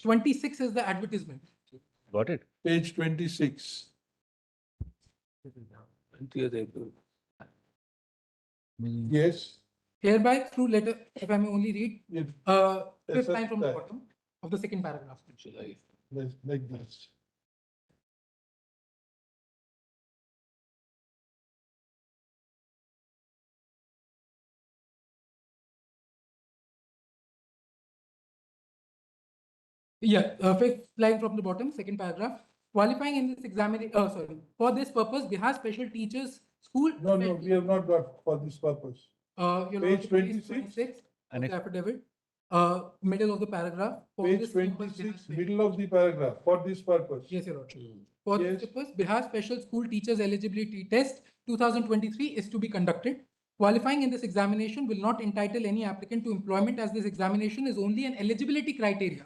26 is the advertisement. Got it? Page 26. 20th April. Yes. Hereby through letter, if I may only read, Yes. fifth Yes, line from the sir. bottom of the second paragraph. July. Like this. Yeah, fifth line from the bottom, second paragraph. Qualifying in this examination, for this purpose, Bihar Special Teachers School. No, we have not got for this purpose. Your Page Lordship, 26. of the affidavit, middle of the paragraph. For Page this purpose, Bihar 26, Special- middle of the paragraph, for this purpose. Yes, Your Lordship. For this Yes. purpose, Bihar Special School Teachers Eligibility Test 2023 is to be conducted. Qualifying in this examination will not entitle any applicant to employment, as this examination is only an eligibility criteria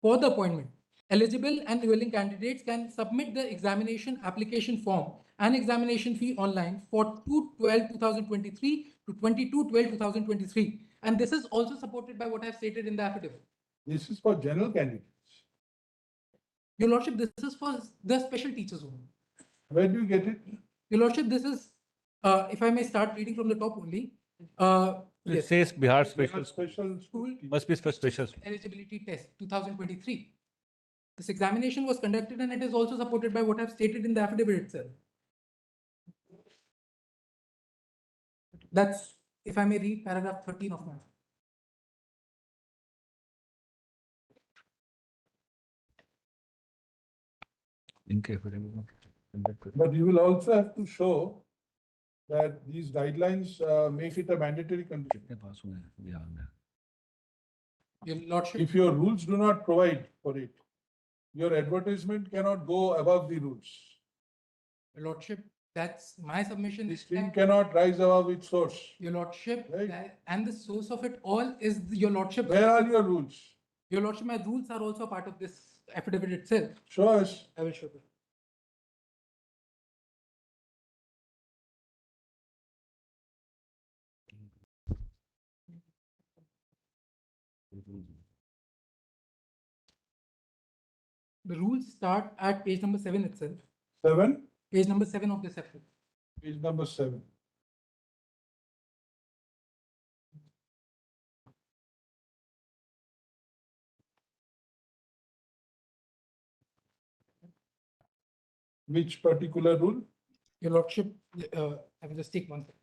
for the appointment. Eligible and willing candidates can submit the examination application form and examination fee online for 2/12/2023 to 22/12/2023. And this is also supported by what I have stated in the affidavit. This is for general candidates. Your Lordship, this is for the special teachers only. Where do you get it? Your Lordship, this is, if I may start reading from the top only. It Yes, says Bihar Special Special School must be for special. Eligibility Test 2023. This examination was conducted and it is also supported by what I've stated in the affidavit itself. That's, if I may read paragraph 13 of my. But you will also have to show that these guidelines make it a mandatory condition. Your Lordship, If your rules do not provide for it, your advertisement cannot go above the rules. Your Lordship, that's my submission. The stream cannot rise above its source. Your Lordship, Right. and the source of it all is Your Lordship. Where are your rules? Your Lordship, my rules are also part of this affidavit itself. Show us. I will show you. The rules start at page number 7 itself. 7, Page number 7 of this affidavit. page number 7. Which particular rule? Your Lordship, I will just take one second.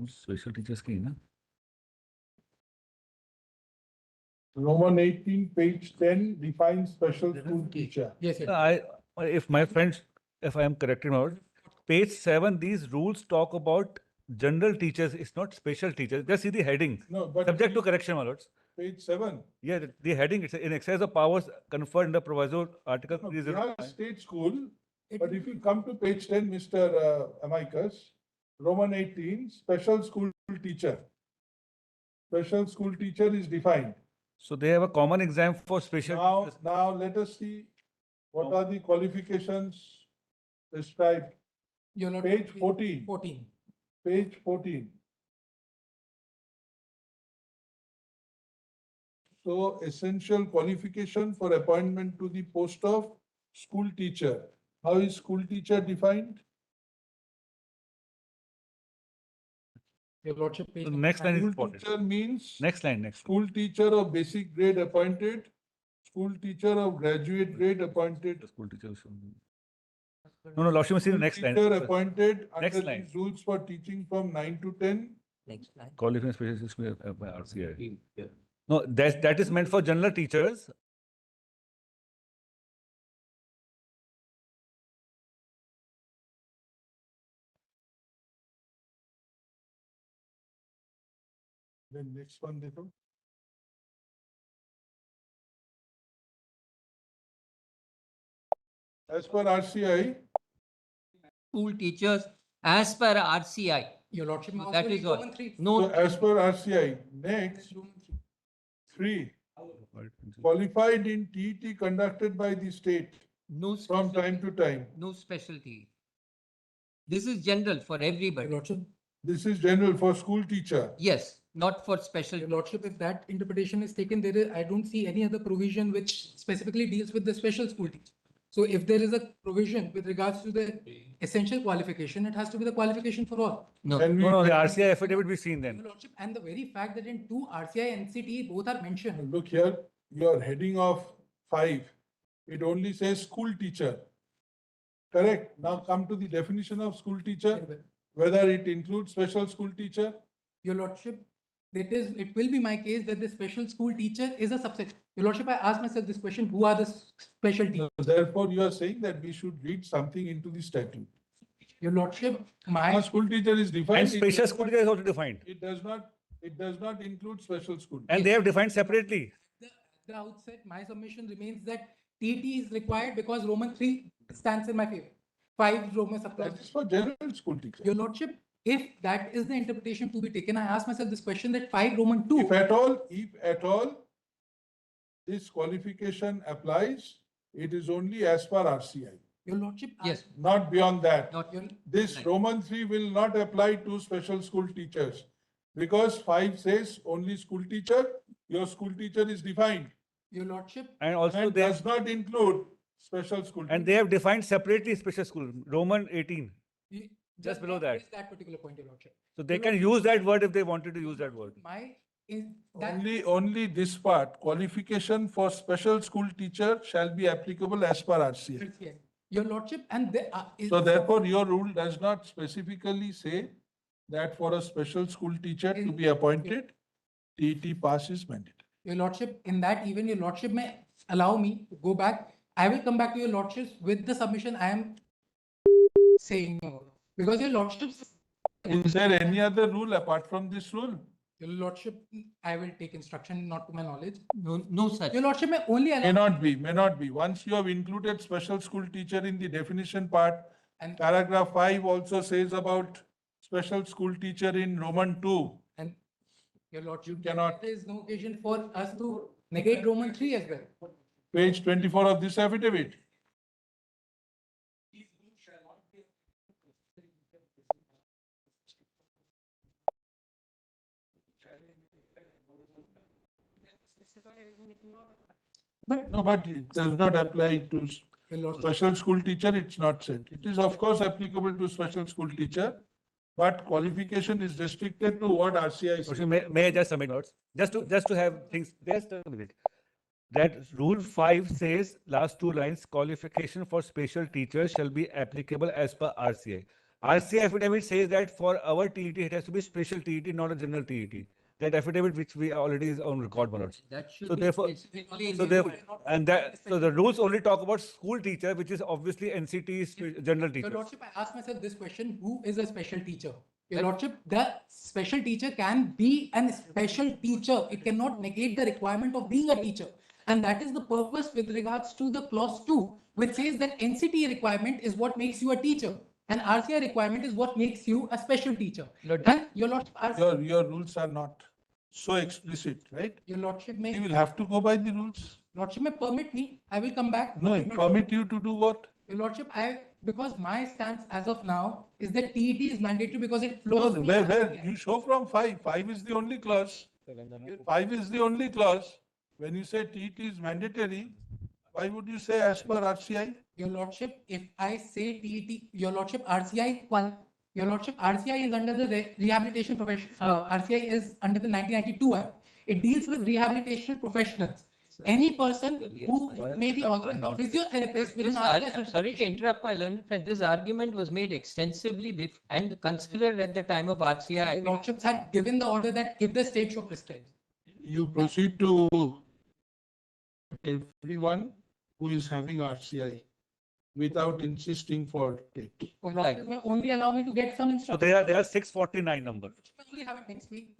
Special teachers की ना? Roman 18, page 10 defines special school teacher. Yes, yes. If my friends, if I am corrected, my word, page 7, these rules talk about general teachers. It's not special teachers. Just see the heading. No, but Subject to correction, my lords. page 7. Yeah, the heading, it's in excess of powers conferred in the proviso article No, 309. Bihar State School, It- but if you come to page 10, Mr. Amicus, Roman 18, special school teacher. Special school teacher is defined. So they have a common exam for special teachers. Now let us see what are the qualifications prescribed. Your Lordship, Page 14. 14. Page 14. So essential qualification for appointment to the post of school teacher. How is school teacher defined? Your Lordship, page The number next line is nine. School important. teacher means Next line, next. school teacher of basic grade appointed, school teacher of graduate grade appointed. The school teachers. No, Lordship, see the School next line. teacher appointed Next under line. these rules for teaching from 9 to 10. Next line. Qualification specialist by RCI. Yeah. No, that is meant for general teachers. Then next one, देखो. As per RCI, School teachers as per RCI. Your Lordship, may That also is read all. Roman 3. so No, as per RCI, next, Roman 3. 3, qualified in TET conducted by the state no from time specialty. to time. No specialty. This is general for Your everybody. Lordship, This is general for school teacher. Yes, not for special. Your Lordship, if that interpretation is taken, I don't see any other provision which specifically deals with the special school teacher. So if there is a provision with regards to the essential qualification, it has to be the qualification for all. No, Can we? No, the RCI affidavit we've seen Your then. Lordship, and the very fact that in two RCI and NCT both are mentioned. Look here, your heading of 5, it only says school teacher. Correct. Now come to the definition of school teacher, whether it includes special school teacher. Your Lordship, it will be my case that the special school teacher is a subset. Your Lordship, I asked myself this question, who are the special teachers? Therefore, you are saying that we should read something into the statute. Your Lordship, Now, school teacher is defined. And special school teacher is also defined. It does not include special school. And they have defined separately. At the outset, my submission remains that TT is required because Roman 3 stands in my favor. 5 Roman applies. That is for general school teacher. Your Lordship, if that is the interpretation to be taken, I ask myself this question that 5 Roman 2. If at all, this qualification applies, it is only as per RCI, Your Lordship, yes, not beyond that. not Your, This Right. Roman 3 will not apply to special school teachers because 5 says only school teacher, your school teacher is defined Your Lordship, And also and they does have, not include special school. and they have defined separately special school, Roman 18. you- Just below raise that. that particular point, Your Lordship. So they can use that word if they wanted to use that word. My is that Only this part, qualification for special school teacher shall be applicable as per RCI. RCI. Your Lordship, and there is. So therefore, your rule does not specifically say that for a special school teacher to be appointed, TET pass is mandatory. Your Lordship, in that even Your Lordship may allow me to go back. I will come back to Your Lordship with the submission I am saying no. Because Your Lordship, Is there any other rule apart from this rule? Your Lordship, I will take instruction, not to my knowledge. no such. Your Lordship may only May allow. not be. Once you have included special school teacher in the definition part, And, paragraph 5 also says about special school teacher in Roman 2. and Your Lordship, You cannot- there is no occasion for us to negate Roman 3 as well. Page 24 of this affidavit. No, but it does not apply to Your Lordship, special school teacher, it's not said. It is of course applicable to special school teacher, but qualification is restricted to what RCI says. So may I just submit notes? Just to have things, just a minute. That rule 5 says, last 2 lines, qualification for special teachers shall be applicable as per RCI. RCI affidavit says that for our TET, it has to be special TET, not a general TET. That affidavit which we already is on record, Manoj. That should So be therefore, specifically in so the therefore, rule. and that, so the rules only talk about school teacher, which is obviously NCT general Your teacher. Lordship, I ask myself this question, who is a special teacher? Your Lordship, the special teacher can be a special teacher. It cannot negate the requirement of being a teacher. And that is the purpose with regards to the clause 2, which says that NCT requirement is what makes you a teacher. And RCI requirement is what makes you a special teacher. And Your Lordship, Your rules are not so explicit, right? Your Lordship You may, will have to go by the rules. Lordship may permit me, I will come back. No, it permit you to do what? Your Lordship, because my stance as of now is that TET is mandatory because it No, flows. where you show from 5, 5 is the only clause. 5 is the only clause. When you say TET is mandatory, why would you say as per RCI? Your Lordship, if I say TET, Your Lordship, RCI, Your Lordship, RCI is under the rehabilitation profession. RCI is under the 1992 Act. It deals with rehabilitation professionals. Any person who may be physiotherapist within RCI. Sorry to interrupt, my learned friend. This argument was made extensively and considered at the time of RCI. Lordships had given the order that if the state should prescribe. You proceed to everyone who is having RCI without insisting for it. Your Lordship may only allow me to get some So instruction. they are 649 number. Only have it next week.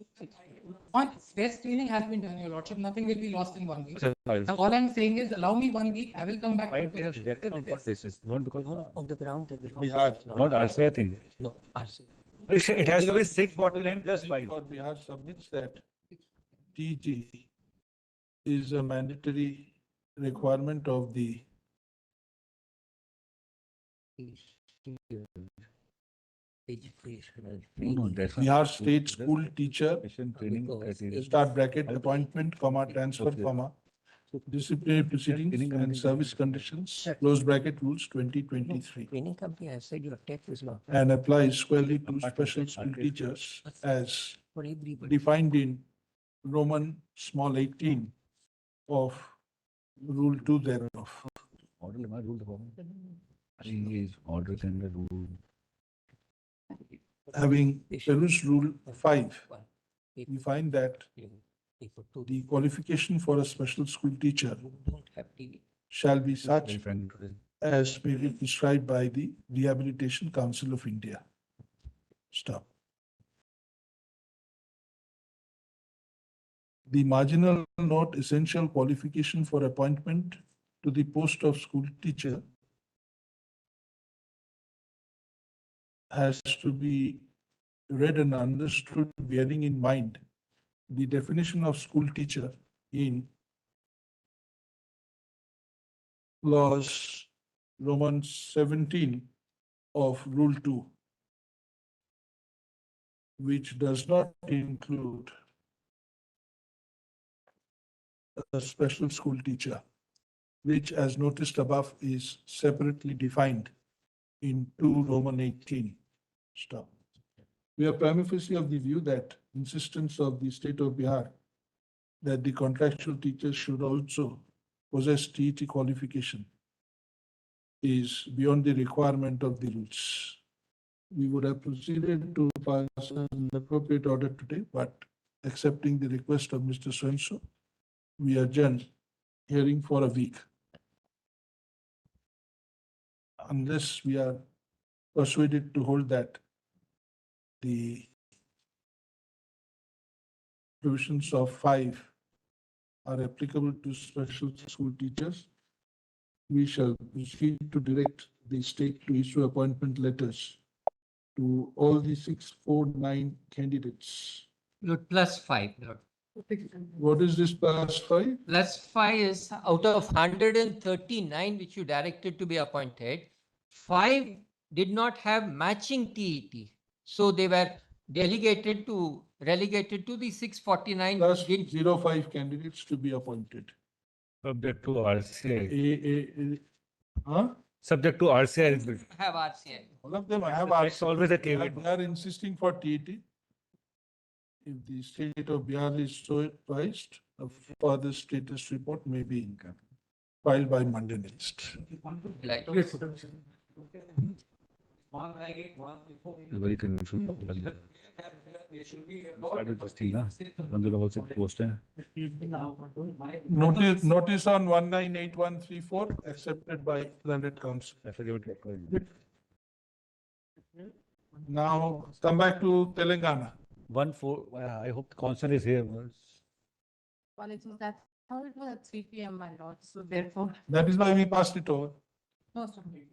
Once their screening has been done, Your Lordship, nothing will be lost in 1 week. Now, all I'm saying is allow me 1 week. I will come back. Why they have rejected on what basis? Not because Of the ground. Bihar. not RCI thing. No, RCI. It has to be 649 plus 5. Or Bihar submits that TG is a mandatory requirement of the No, that's not- Bihar State that's School Teacher, education training criteria. start bracket, appointment, comma, transfer, Okay. comma, disciplinary proceedings training and company- service conditions, close bracket, rules 2023. Training company, I said your text is not. And applies squarely to Apart from special that, school artist- teachers as For everybody. defined in Roman small 18 of Rule 2 thereof. Order लगा, rule दबाओ। अरे ये order के अंदर rule Having perused Rule 5, we find that the qualification for a special school teacher Don't have TV. shall be very such friendly today. as may be prescribed by the Rehabilitation Council of India. Stop. The marginal note essential qualification for appointment to the post of school teacher has to be read and understood bearing in mind the definition of school teacher in clause Roman 17 of Rule 2, which does not include a special school teacher, which as noticed above is separately defined in 2 Roman 18. Stop. We are prima facie of the view that insistence of the state of Bihar that the contractual teachers should also possess TET qualification is beyond the requirement of the rules. We would have proceeded to pass an appropriate order today, but accepting the request of Mr. Swenso, we adjourn hearing for a week. Unless we are persuaded to hold that the provisions of 5 are applicable to special school teachers, we shall proceed to direct the state to issue appointment letters to all the 649 candidates. Lord, +5, Lord. What is this +5? +5 is out of 139 which you directed to be appointed, 5 did not have matching TET. So they were relegated to the 649. Plus did- 05 candidates to be appointed. Subject to RCI. Huh? Subject to RCI. Have RCI. All of them have That's asked. always a They caveat. are insisting for TET. If the state of Bihar is so advised, a further status report may be filed by Monday next. Like, Very confusing. Started just थी ना, बंदे लोगों से post है। Notice on 198134 accepted by Planet Council. ऐसा give it like- Now come back to Telangana. 1-4, I hope the council is here. Apologies, that's how it was at 3 p.m., my lord, so therefore, That is why we passed it over. most of it.